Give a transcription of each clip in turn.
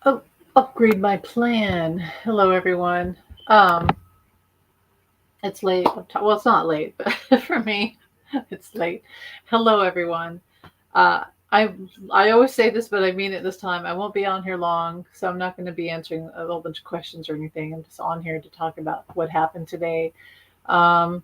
Oh, upgrade my plan. Hello, everyone. Um, it's late. Well, it's not late, but for me, it's late. Hello, everyone. Uh, I I always say this, but I mean it this time. I won't be on here long, so I'm not going to be answering a whole bunch of questions or anything. I'm just on here to talk about what happened today. Um,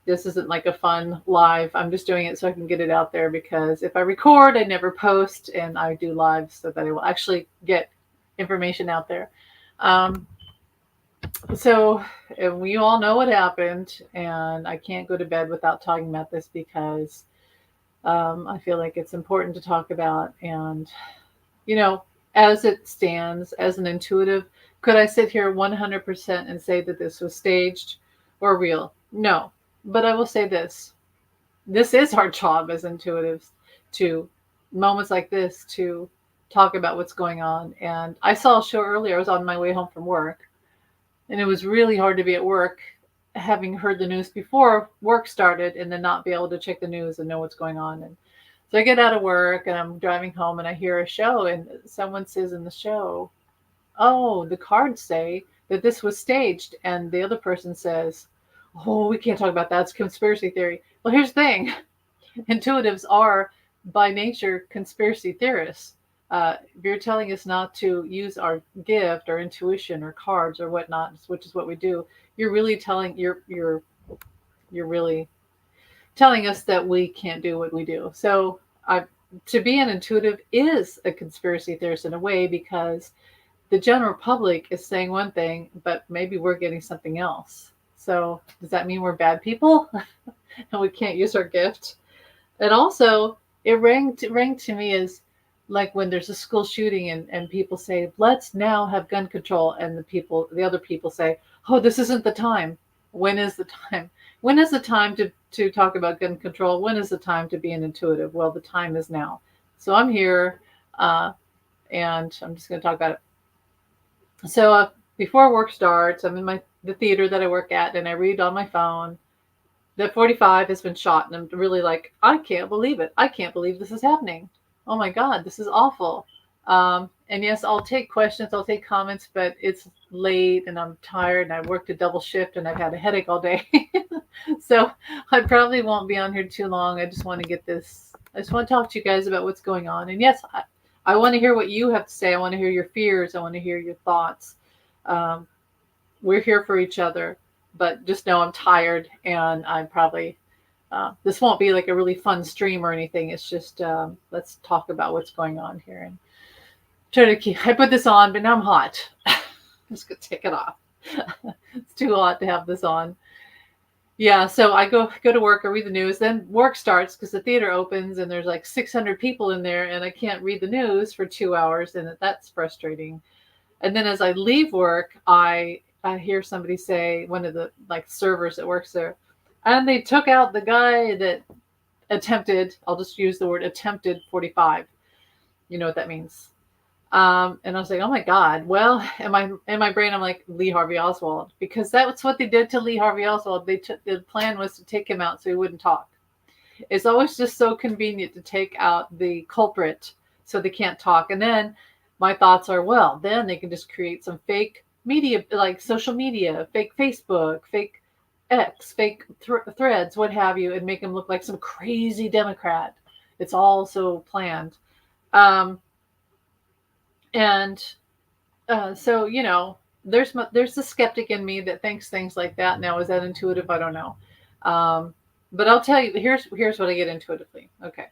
this isn't like a fun live. I'm just doing it so I can get it out there because if I record, I never post, and I do live so that I will actually get information out there. Um, so we all know what happened, and I can't go to bed without talking about this because I feel like it's important to talk about. And, you know, as it stands, as an intuitive, could I sit here 100% and say that this was staged or real? No. But I will say this is our job as intuitives to moments like this to talk about what's going on. And I saw a show earlier. I was on my way home from work, and it was really hard to be at work having heard the news before work started and then not be able to check the news and know what's going on. And so I get out of work and I'm driving home and I hear a show, and someone says in the show, "Oh, the cards say that this was staged." And the other person says, "Oh, we can't talk about that. It's conspiracy theory." Well, here's the thing. Intuitives are by nature conspiracy theorists. If you're telling us not to use our gift or intuition or cards or whatnot, which is what we do, you're really telling you're really telling us that we can't do what we do. So I to be an intuitive is a conspiracy theorist in a way because the general public is saying one thing, but maybe we're getting something else. So does that mean we're bad people and we can't use our gift? And also, it rang to me as like when there's a school shooting and people say, "Let's now have gun control," and the other people say, "Oh, this isn't the time." When is the time? When is the time to talk about gun control? When is the time to be an intuitive? Well, the time is now. So I'm here, uh, and I'm just going to talk about it. So before work starts, I'm in the theater that I work at, and I read on my phone that 45 has been shot, and I'm really like, I can't believe it. I can't believe this is happening. Oh my God, this is awful. And yes, I'll take questions, I'll take comments, but it's late and I'm tired and I worked a double shift and I've had a headache all day. So I probably won't be on here too long. I just want to get this, I just want to talk to you guys about what's going on. And yes, I want to hear what you have to say. I want to hear your fears. I want to hear your thoughts. Um, we're here for each other, but just know I'm tired and I'm probably this won't be like a really fun stream or anything. It's just let's talk about what's going on here and try to keep. I put this on, but now I'm hot. I'm just gonna take it off. It's too hot to have this on. Yeah, so I go to work. I read the news. Then work starts because the theater opens and there's like 600 people in there, and I can't read the news for 2 hours, and that's frustrating. And then as I leave work, I hear somebody say, one of the like servers that works there, and they took out the guy that attempted. I'll just use the word attempted 45. You know what that means. And I was like, oh my God. Well, in my brain, I'm like Lee Harvey Oswald because that's what they did to Lee Harvey Oswald. They took the plan was to take him out so he wouldn't talk. It's always just so convenient to take out the culprit so they can't talk. And then my thoughts are, well, then they can just create some fake media, like social media, fake Facebook, fake X, fake threads, what have you, and make him look like some crazy Democrat. It's all so planned. Um, and so, there's the skeptic in me that thinks things like that. Now, is that intuitive? I don't know. But I'll tell you, here's what I get intuitively. Okay.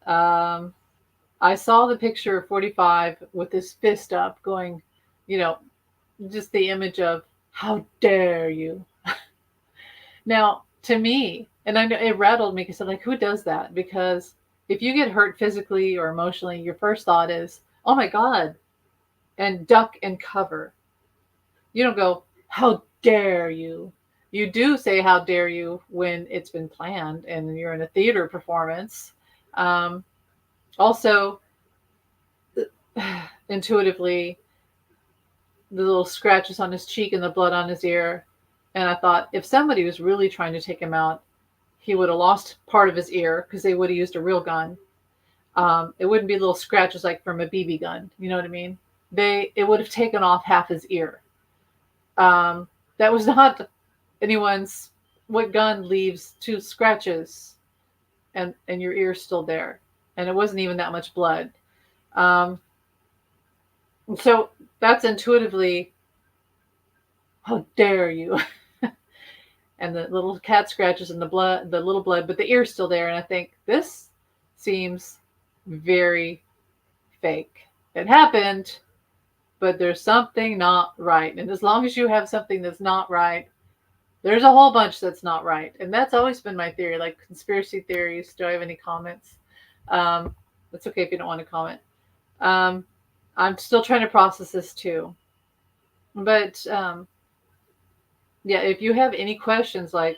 Um, I saw the picture of 45 with his fist up going, you know, just the image of how dare you. Now, to me, and I know it rattled me because I'm like, who does that? Because if you get hurt physically or emotionally, your first thought is, oh my God, and duck and cover. You don't go, how dare you? You do say, how dare you when it's been planned and you're in a theater performance. Um, Also, intuitively, the little scratches on his cheek and the blood on his ear. And I thought, if somebody was really trying to take him out, he would have lost part of his ear because they would have used a real gun. It wouldn't be little scratches like from a BB gun. You know what I mean? It would have taken off half his ear. That was not anyone's. What gun leaves two scratches and your ear's still there, and it wasn't even that much blood. Um, so that's intuitively, how dare you? And the little cat scratches and the blood, the little blood, but the ear's still there. And I think this seems very fake. It happened, but there's something not right. And as long as you have something that's not right, there's a whole bunch that's not right. And that's always been my theory, like conspiracy theories. Do I have any comments? It's okay if you don't want to comment. I'm still trying to process this too. But yeah, if you have any questions like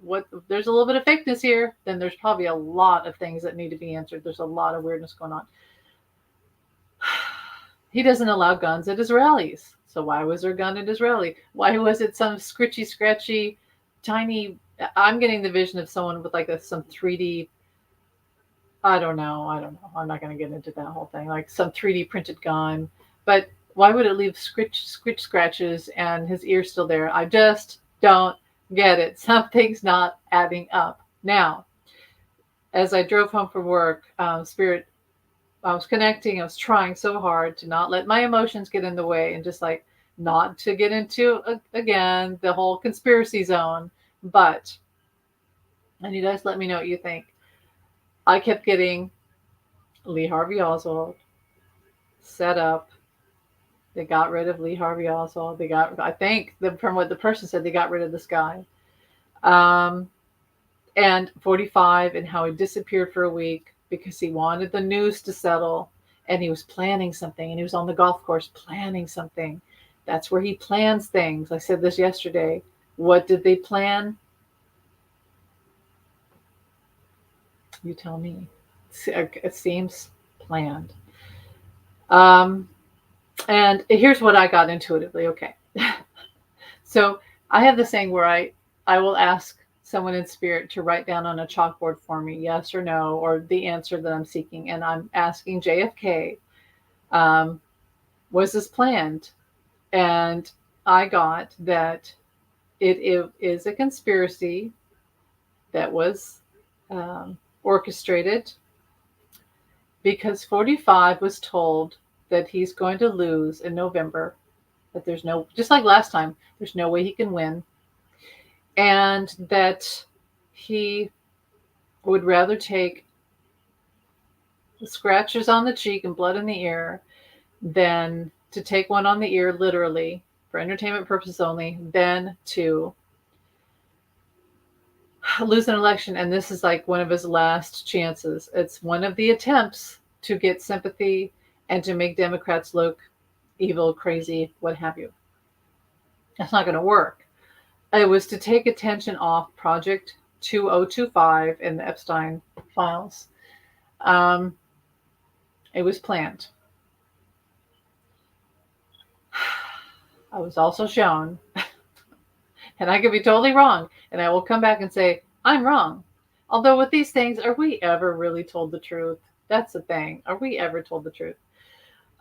what there's a little bit of fakeness here, then there's probably a lot of things that need to be answered. There's a lot of weirdness going on. He doesn't allow guns at his rallies. So why was there a gun at his rally? Why was it some scritchy, scratchy, tiny? I'm getting the vision of someone with like some 3D. I don't know. I'm not going to get into that whole thing. Like some 3D printed gun. But why would it leave scratches and his ear's still there? I just don't get it. Something's not adding up. Now, as I drove home from work, Spirit, I was connecting. I was trying so hard to not let my emotions get in the way and just like not to get into, again, the whole conspiracy zone. But, and you guys let me know what you think. I kept getting Lee Harvey Oswald set up. They got rid of Lee Harvey Oswald. I think, from what the person said, they got rid of this guy. And 45 and how he disappeared for a week because he wanted the news to settle and he was planning something and he was on the golf course planning something. That's where he plans things. I said this yesterday. What did they plan? You tell me. It seems planned. And here's what I got intuitively. Okay. So I have the saying where I will ask someone in spirit to write down on a chalkboard for me, yes or no, or the answer that I'm seeking. And I'm asking JFK, was this planned? And I got that it is a conspiracy that was orchestrated because 45 was told that he's going to lose in November, that there's no, just like last time, there's no way he can win, and that he would rather take the scratches on the cheek and blood in the ear than to take one on the ear, literally, for entertainment purposes only, than to lose an election. And this is like one of his last chances. It's one of the attempts to get sympathy and to make Democrats look evil, crazy, what have you. That's not going to work. It was to take attention off Project 2025 and the Epstein files. It was planned. I was also shown, and I could be totally wrong, and I will come back and say, I'm wrong. Although with these things, are we ever really told the truth? That's the thing. Are we ever told the truth?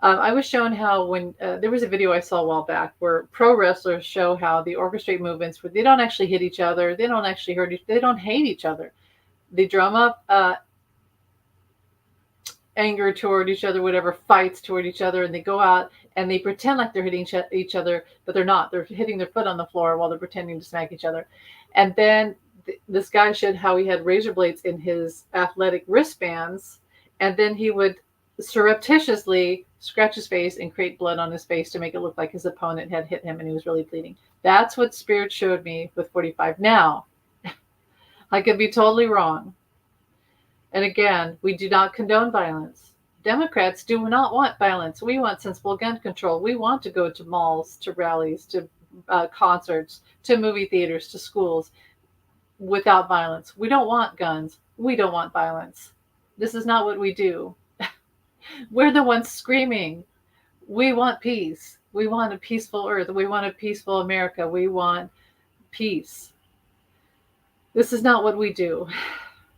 I was shown how when there was a video I saw a while back where pro wrestlers show how they orchestrate movements where they don't actually hit each other. They don't actually hurt they don't hate each other. They drum up anger toward each other, whatever, fights toward each other, and they go out and they pretend like they're hitting each other, but they're not. They're hitting their foot on the floor while they're pretending to smack each other. And then this guy showed how he had razor blades in his athletic wristbands, and then he would surreptitiously scratch his face and create blood on his face to make it look like his opponent had hit him and he was really bleeding. That's what Spirit showed me with 45. Now, I could be totally wrong. And again, we do not condone violence. Democrats do not want violence. We want sensible gun control. We want to go to malls, to rallies, to concerts, to movie theaters, to schools without violence. We don't want guns. We don't want violence. This is not what we do. We're the ones screaming. We want peace. We want a peaceful earth. We want a peaceful America. We want peace. This is not what we do.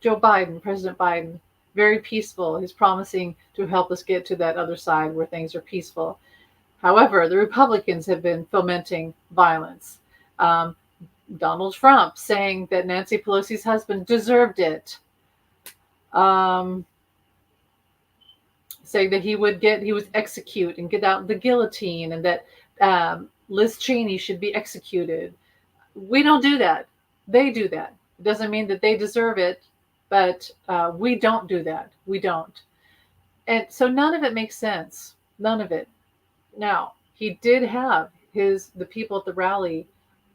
Joe Biden, President Biden, very peaceful. He's promising to help us get to that other side where things are peaceful. However, the Republicans have been fomenting violence. Um, Donald Trump saying that Nancy Pelosi's husband deserved it. Um, Saying that he would execute and get out the guillotine, and that Liz Cheney should be executed. We don't do that. They do that. It doesn't mean that they deserve it, but we don't do that. We don't. And so none of it makes sense. None of it. Now, he did have the people at the rally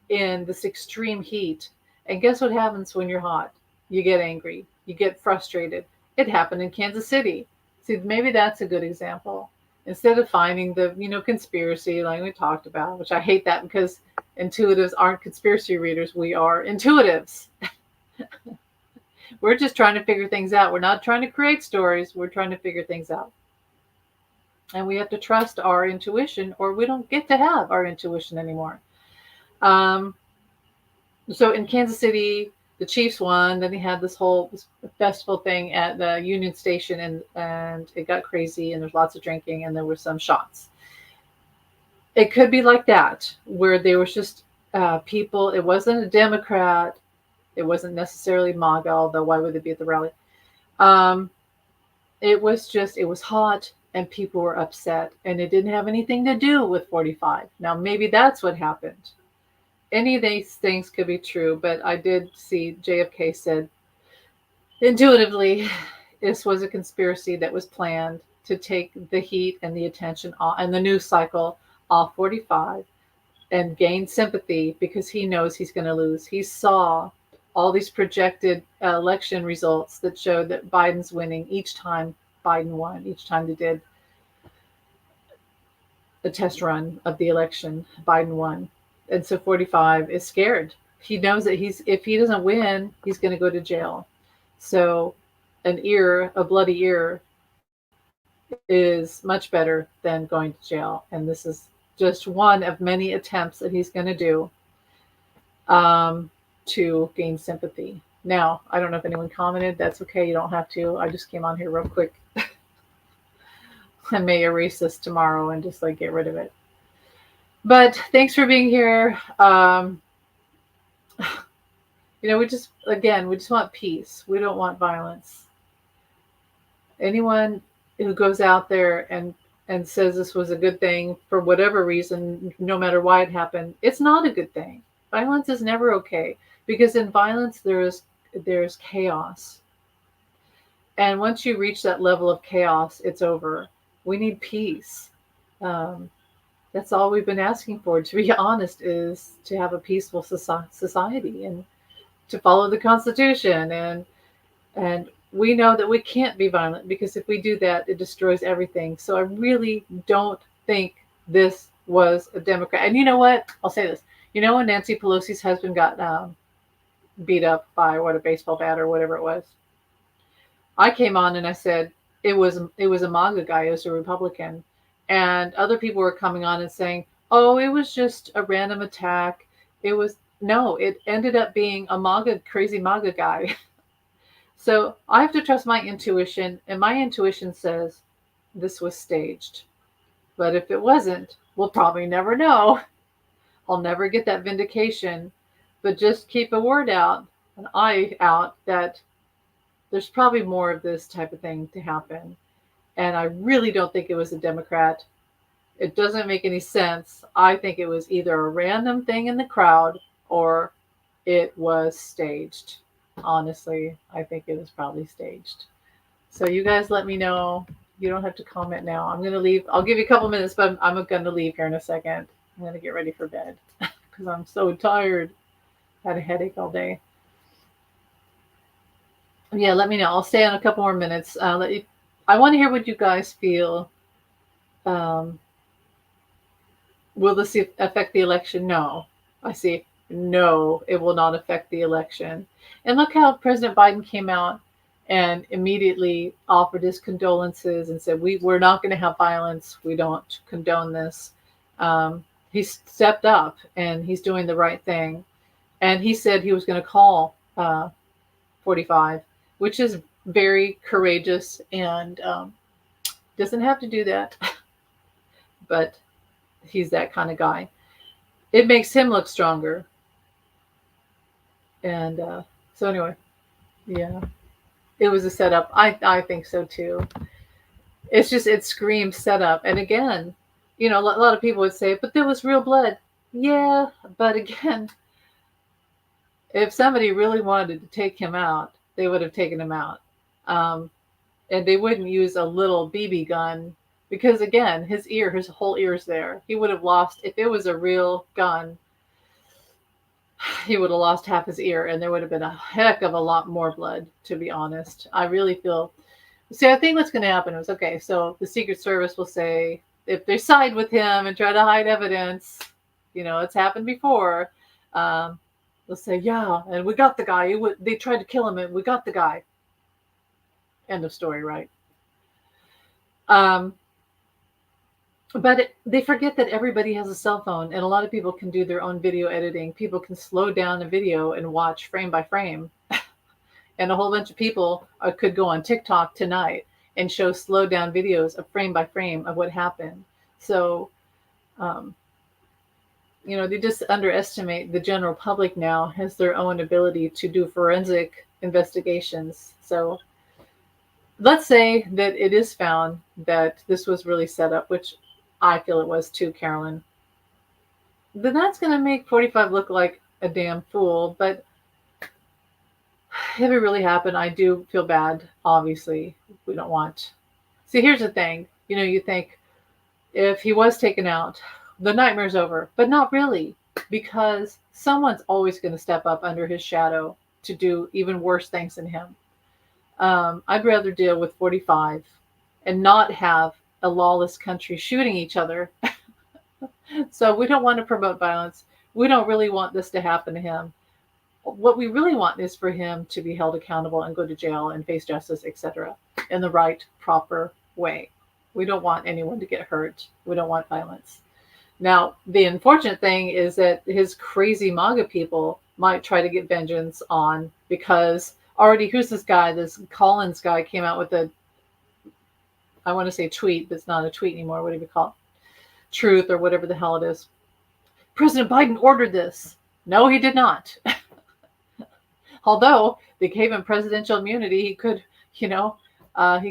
in this extreme heat. And guess what happens when you're hot? You get angry. You get frustrated. It happened in Kansas City. See, maybe that's a good example. Instead of finding the, conspiracy like we talked about, which I hate that because intuitives aren't conspiracy readers. We are intuitives. We're just trying to figure things out. We're not trying to create stories. We're trying to figure things out. And we have to trust our intuition, or we don't get to have our intuition anymore. So in Kansas City, the Chiefs won. Then they had this whole festival thing at the Union Station, and it got crazy, and there's lots of drinking, and there were some shots. It could be like that, where there was just people. It wasn't a Democrat. It wasn't necessarily MAGA, although why would it be at the rally? It was hot, and people were upset, and it didn't have anything to do with 45. Now, maybe that's what happened. Any of these things could be true, but I did see JFK said intuitively this was a conspiracy that was planned to take the heat and the attention off, and the news cycle off 45, and gain sympathy because he knows he's going to lose. He saw all these projected election results that showed that Biden's winning each time Biden won, each time they did a test run of the election, Biden won. And so 45 is scared. He knows that if he doesn't win, he's going to go to jail. So a bloody ear is much better than going to jail. And this is just one of many attempts that he's going to do to gain sympathy. Now, I don't know if anyone commented. That's okay. You don't have to. I just came on here real quick. I may erase this tomorrow and just get rid of it. But thanks for being here. We just want peace. We don't want violence. Anyone who goes out there and says this was a good thing for whatever reason, no matter why it happened, it's not a good thing. Violence is never okay, because in violence there's chaos. And once you reach that level of chaos, it's over. We need peace. That's all we've been asking for, to be honest, is to have a peaceful society and to follow the Constitution. And we know that we can't be violent, because if we do that, it destroys everything. So I really don't think this was a Democrat. And you know what? I'll say this. When Nancy Pelosi's husband got beat up by a baseball bat or whatever it was, I came on and I said it was a MAGA guy, it was a Republican. And other people were coming on and saying, oh, it was just a random attack. It ended up being a crazy MAGA guy. So I have to trust my intuition, and my intuition says this was staged. But if it wasn't, we'll probably never know. I'll never get that vindication. But just keep a word out, an eye out, that there's probably more of this type of thing to happen. And I really don't think it was a Democrat. It doesn't make any sense. I think it was either a random thing in the crowd or it was staged. Honestly, I think it was probably staged. So you guys let me know. You don't have to comment now. I'm going to leave. I'll give you a couple minutes, but I'm going to leave here in a second. I'm going to get ready for bed because I'm so tired. Had a headache all day. Yeah, let me know. I'll stay on a couple more minutes. I want to hear what you guys feel. Will this affect the election? No. I see. No, it will not affect the election. And look how President Biden came out and immediately offered his condolences and said, we're not going to have violence. We don't condone this. He stepped up and he's doing the right thing. And he said he was going to call 45, which is very courageous and doesn't have to do that, but he's that kind of guy. It makes him look stronger. And so anyway, yeah, it was a setup. I think so too. It's just it screams setup. And again, a lot of people would say, but there was real blood. Yeah, but again, if somebody really wanted to take him out, they would have taken him out. Um, and they wouldn't use a little BB gun because again, his whole ear's there. He would have lost if it was a real gun. He would have lost half his ear, and there would have been a heck of a lot more blood. To be honest, I really feel. See, I think what's going to happen is okay. So the Secret Service will say if they side with him and try to hide evidence, it's happened before. Um, they'll say, yeah, and we got the guy. They tried to kill him, and we got the guy. End of story, right? But they forget that everybody has a cell phone, and a lot of people can do their own video editing. People can slow down a video and watch frame by frame. And a whole bunch of people could go on TikTok tonight and show slow down videos of frame by frame of what happened. So, they just underestimate the general public now has their own ability to do forensic investigations. So let's say that it is found that this was really set up, which I feel it was too, Carolyn. Then that's going to make 45 look like a damn fool. But if it really happened, I do feel bad. Obviously, we don't want. See, here's the thing. You think if he was taken out, the nightmare's over. But not really, because someone's always going to step up under his shadow to do even worse things than him. I'd rather deal with 45 and not have a lawless country shooting each other. So we don't want to promote violence. We don't really want this to happen to him. What we really want is for him to be held accountable and go to jail and face justice, etc., in the right, proper way. We don't want anyone to get hurt. We don't want violence. Now, the unfortunate thing is that his crazy MAGA people might try to get vengeance on, because already, who's this guy? This Collins guy came out with I want to say tweet, but it's not a tweet anymore. What do we call it? Truth or whatever the hell it is. President Biden ordered this. No, he did not. Although they gave him presidential immunity, he could, he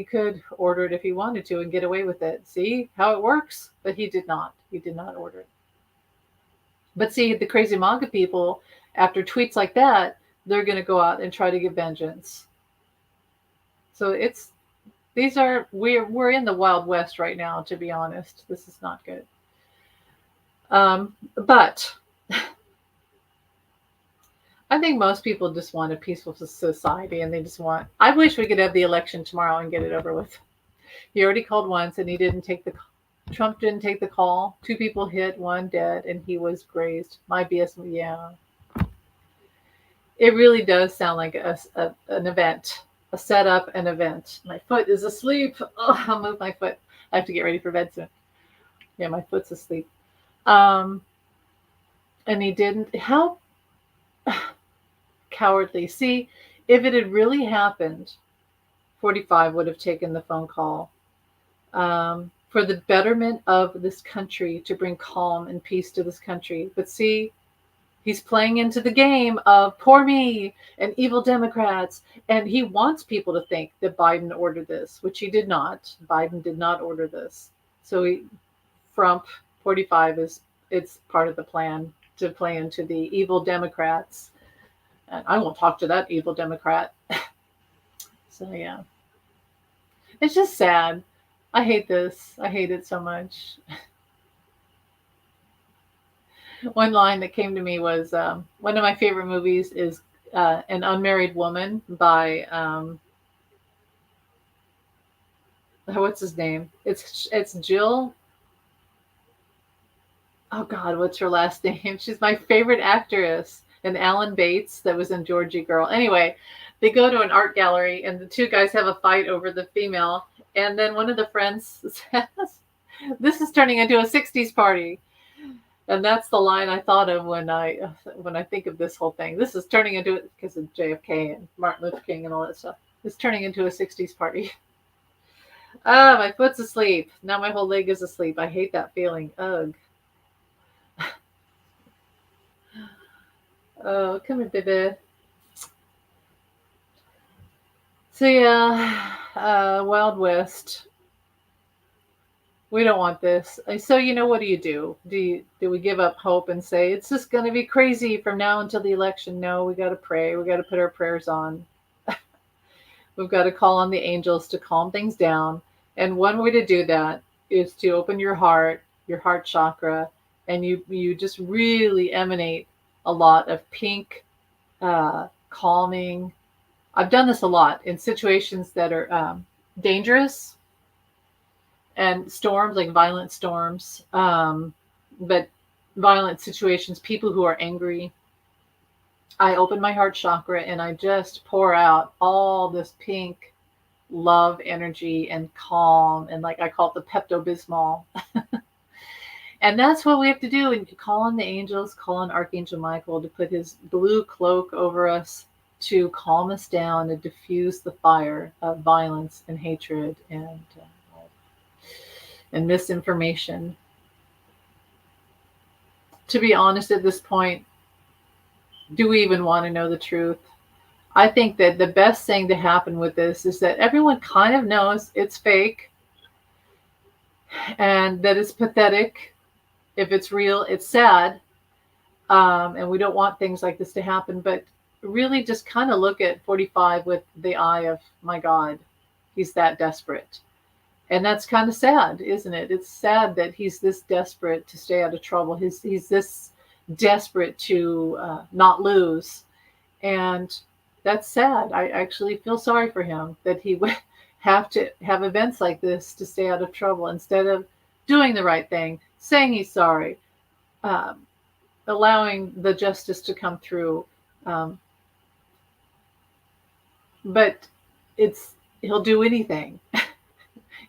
could order it if he wanted to and get away with it. See how it works? But he did not. He did not order it. But see, the crazy MAGA people, after tweets like that, they're going to go out and try to get vengeance. So we're in the Wild West right now, to be honest. This is not good. But I think most people just want a peaceful society, and I wish we could have the election tomorrow and get it over with. He already called once and Trump didn't take the call. 2 people hit, 1 dead, and he was grazed. My BS, yeah. It really does sound like an event. A setup, an event. My foot is asleep. Oh, I'll move my foot. I have to get ready for bed soon. Yeah, my foot's asleep. And he didn't. How cowardly. See, if it had really happened, 45 would have taken the phone call. For the betterment of this country, to bring calm and peace to this country. But see, he's playing into the game of poor me and evil Democrats. And he wants people to think that Biden ordered this, which he did not. Biden did not order this. So Trump 45 it's part of the plan to play into the evil Democrats. And I won't talk to that evil Democrat. So yeah. It's just sad. I hate this. I hate it so much. One line that came to me was one of my favorite movies is An Unmarried Woman by what's his name? It's Jill. Oh God, what's her last name? She's my favorite actress. And Alan Bates that was in Georgie Girl. Anyway, they go to an art gallery and the 2 guys have a fight over the female. And then one of the friends says, "This is turning into a 60s party." And that's the line I thought of when I think of this whole thing. This is turning into it because of JFK and Martin Luther King and all that stuff. It's turning into a 60s party. Ah, my foot's asleep. Now my whole leg is asleep. I hate that feeling. Ugh. Oh, come here, baby. So yeah, Wild West. We don't want this. So what do? Do we give up hope and say it's just going to be crazy from now until the election? No, we got to pray. We got to put our prayers on. We've got to call on the angels to calm things down. And one way to do that is to open your heart chakra, and you just really emanate a lot of pink, calming. I've done this a lot in situations that are dangerous and storms, like violent storms, but violent situations, people who are angry. I open my heart chakra and I just pour out all this pink love energy and calm, and like I call it the Pepto Bismol. And that's what we have to do. And call on the angels, call on Archangel Michael to put his blue cloak over us to calm us down and diffuse the fire of violence and hatred and misinformation. To be honest, at this point, do we even want to know the truth? I think that the best thing to happen with this is that everyone kind of knows it's fake and that it's pathetic. If it's real, it's sad. And we don't want things like this to happen. But really just kind of look at 45 with the eye of, my God, he's that desperate. And that's kind of sad, isn't it? It's sad that he's this desperate to stay out of trouble. He's this desperate to not lose. And that's sad. I actually feel sorry for him that he would have to have events like this to stay out of trouble instead of doing the right thing, saying he's sorry, allowing the justice to come through. But he'll do anything.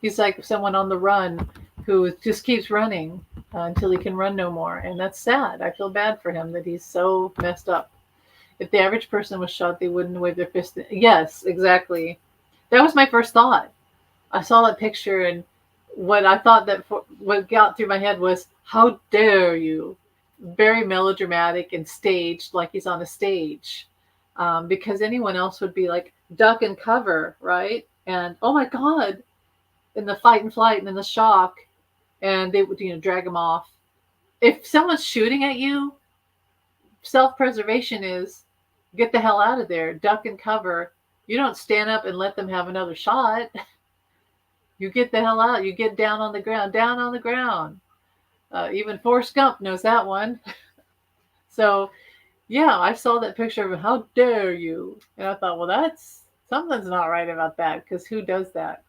He's like someone on the run who just keeps running until he can run no more. And that's sad. I feel bad for him that he's so messed up. If the average person was shot, they wouldn't wave their fist. Yes, exactly. That was my first thought. I saw that picture, and what I thought what got through my head was, how dare you? Very melodramatic and staged, like he's on a stage. Because anyone else would be like, duck and cover, right? And oh my God, in the fight and flight and in the shock, and they would drag him off. If someone's shooting at you, self-preservation is get the hell out of there, duck and cover. You don't stand up and let them have another shot. You get the hell out. You get down on the ground. Even Forrest Gump knows that one. So yeah, I saw that picture of how dare you, and I thought, well, that's something's not right about that, because who does that?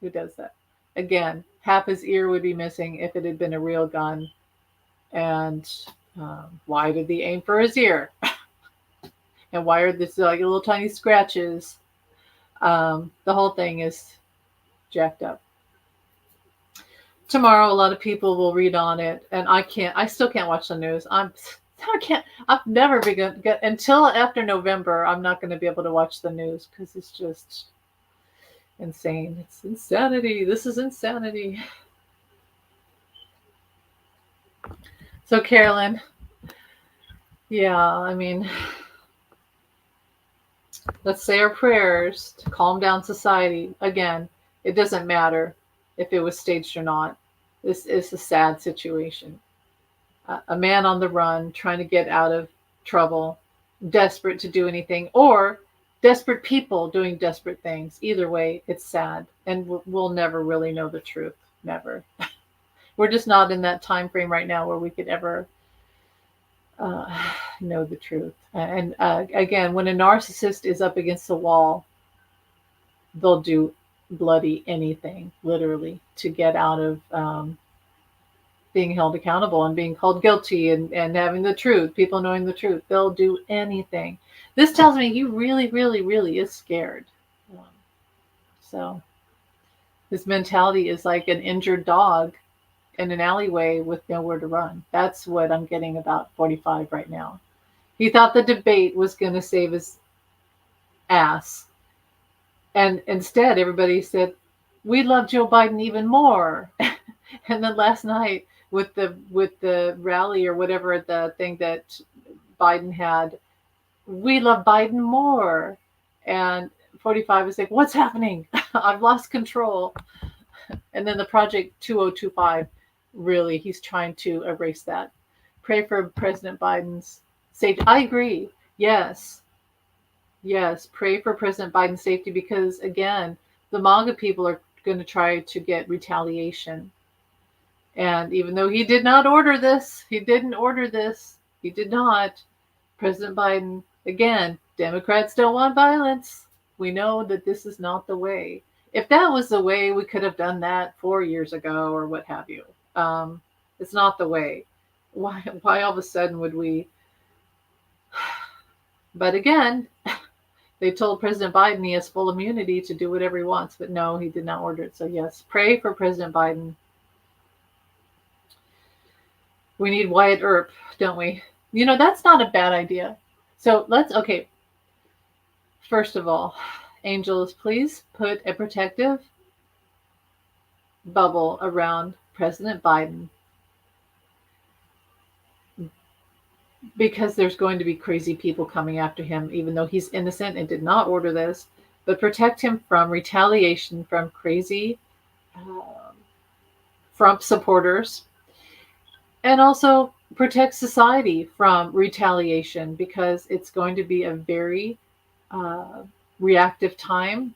Who does that? Again, half his ear would be missing if it had been a real gun. And why did he aim for his ear? And why are this like little tiny scratches? The whole thing is jacked up. Tomorrow, a lot of people will read on it, and I still can't watch the news. I've never begun until after November. I'm not going to be able to watch the news because it's just insane. It's insanity. This is insanity. So Carolyn, yeah, I mean, let's say our prayers to calm down society. Again, it doesn't matter if it was staged or not. This is a sad situation. A man on the run trying to get out of trouble, desperate to do anything, or desperate people doing desperate things. Either way, it's sad, and we'll never really know the truth. Never. We're just not in that time frame right now where we could ever know the truth. And again, when a narcissist is up against the wall, they'll do bloody anything, literally, to get out of being held accountable and being called guilty and having the truth, people knowing the truth. They'll do anything. This tells me he really, really, really is scared. So his mentality is like an injured dog in an alleyway with nowhere to run. That's what I'm getting about 45 right now. He thought the debate was going to save his ass. And instead, everybody said, we love Joe Biden even more. And then last night with the rally or whatever the thing that Biden had, we love Biden more. And 45 is like, what's happening? I've lost control. And then the Project 2025, really, he's trying to erase that. Pray for President Biden's safety. I agree. Yes. Yes. Pray for President Biden's safety because, again, the MAGA people are going to try to get retaliation. And even though he did not order this, he didn't order this, he did not. President Biden, again, Democrats don't want violence. We know that this is not the way. If that was the way, we could have done that 4 years ago or what have you. It's not the way. Why all of a sudden would we? But again, they told President Biden he has full immunity to do whatever he wants, but no, he did not order it. So yes, pray for President Biden. We need Wyatt Earp, don't we? That's not a bad idea. So okay. First of all, angels, please put a protective bubble around President Biden because there's going to be crazy people coming after him, even though he's innocent and did not order this. But protect him from retaliation from crazy Trump supporters. And also protect society from retaliation because it's going to be a very reactive time.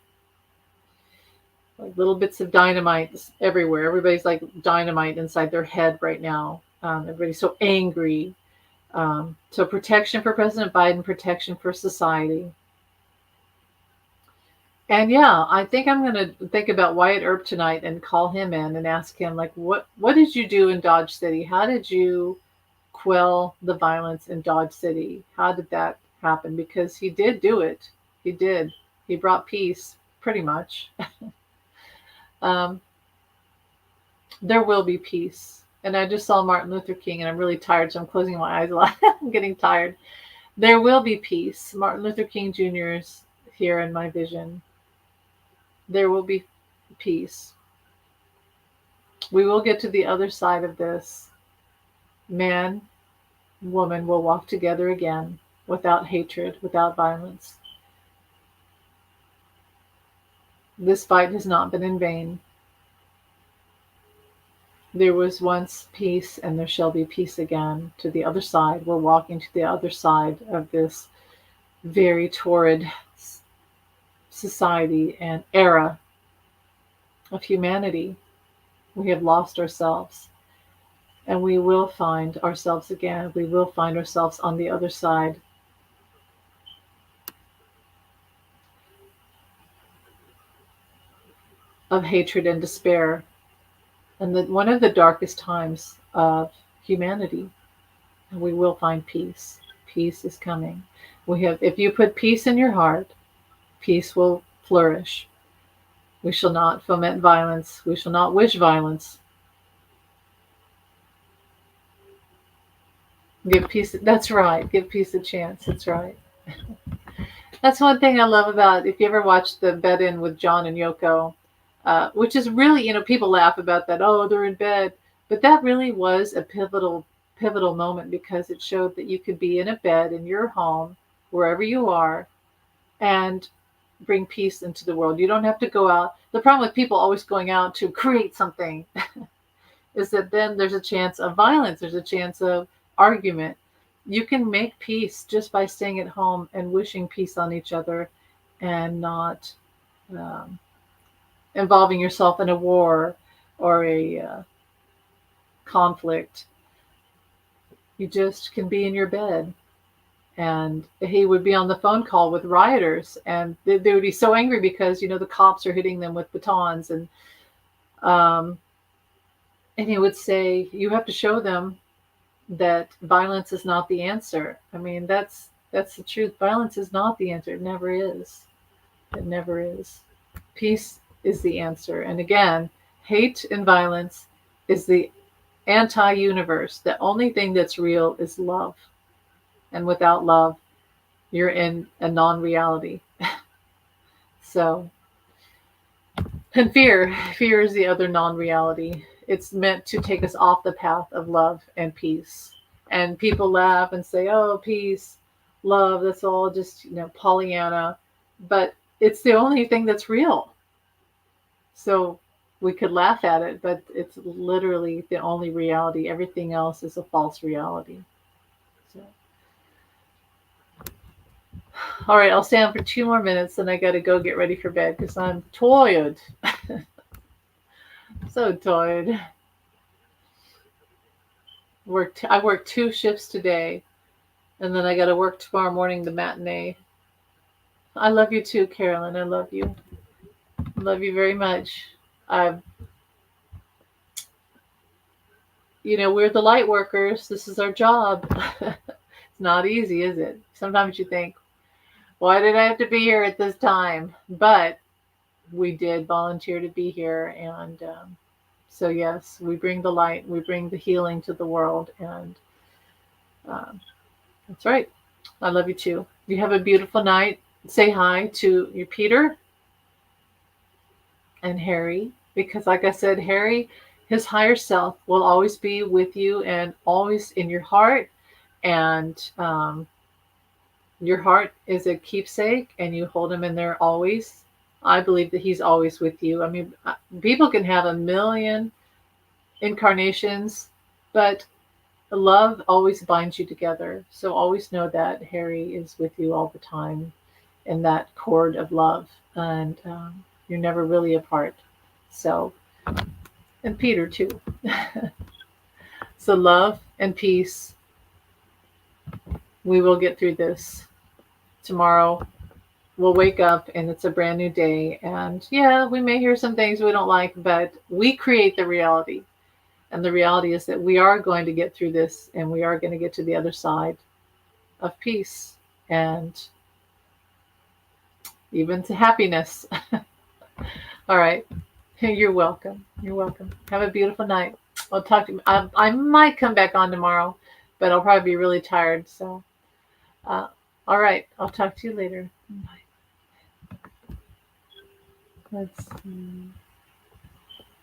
Like little bits of dynamite everywhere. Everybody's like dynamite inside their head right now. Everybody's so angry. So protection for President Biden, protection for society. And yeah, I think I'm going to think about Wyatt Earp tonight and call him in and ask him, like, what did you do in Dodge City? How did you quell the violence in Dodge City? How did that happen? Because he did do it. He did. He brought peace, pretty much. There will be peace. And I just saw Martin Luther King, and I'm really tired, so I'm closing my eyes a lot. I'm getting tired. There will be peace. Martin Luther King Jr. is here in my vision. There will be peace. We will get to the other side of this. Man, woman will walk together again without hatred, without violence. This fight has not been in vain. There was once peace, and there shall be peace again. To the other side, we're walking to the other side of this very torrid society and era of humanity. We have lost ourselves, and we will find ourselves again. We will find ourselves on the other side. Of hatred and despair, and one of the darkest times of humanity. And we will find peace. Peace is coming. If you put peace in your heart, peace will flourish. We shall not foment violence. We shall not wish violence. Give peace. That's right. Give peace a chance. That's right. That's one thing I love about, if you ever watched the Bed In with John and Yoko, which is really, people laugh about that. Oh, they're in bed. But that really was a pivotal moment because it showed that you could be in a bed in your home, wherever you are, and bring peace into the world. You don't have to go out. The problem with people always going out to create something is that then there's a chance of violence. There's a chance of argument. You can make peace just by staying at home and wishing peace on each other and not involving yourself in a war or a conflict. You just can be in your bed. And he would be on the phone call with rioters, and they would be so angry because, the cops are hitting them with batons. And he would say, you have to show them that violence is not the answer. I mean, that's the truth. Violence is not the answer. It never is. It never is. Peace is the answer. And again, hate and violence is the anti-universe. The only thing that's real is love. And without love, you're in a non-reality. So And fear is the other non-reality. It's meant to take us off the path of love and peace. And people laugh and say, "Oh, peace, love, that's all just, Pollyanna." But it's the only thing that's real. So we could laugh at it, but it's literally the only reality. Everything else is a false reality. So, all right, I'll stand for 2 more minutes, then I got to go get ready for bed because I'm tired. So tired. I worked 2 shifts today, and then I got to work tomorrow morning, the matinee. I love you too, Carolyn. I love you. I love you very much. I, we're the light workers. This is our job. It's not easy, is it? Sometimes you think, why did I have to be here at this time? But we did volunteer to be here, and so yes, we bring the light, we bring the healing to the world, and um, that's right. I love you too. You have a beautiful night. Say hi to your Peter and Harry, because like I said, Harry, his higher self will always be with you and always in your heart, and your heart is a keepsake, and you hold him in there always. I believe that he's always with you. I mean, people can have a million incarnations, but love always binds you together. So always know that Harry is with you all the time in that cord of love, and you're never really apart. So, and Peter too. So, love and peace. We will get through this. Tomorrow, we'll wake up and it's a brand new day. And yeah, we may hear some things we don't like, but we create the reality. And the reality is that we are going to get through this, and we are going to get to the other side of peace and even to happiness. All right. You're welcome. You're welcome. Have a beautiful night. I'll talk to you. I might come back on tomorrow, but I'll probably be really tired. So, uh, all right. I'll talk to you later. Bye. Let's see.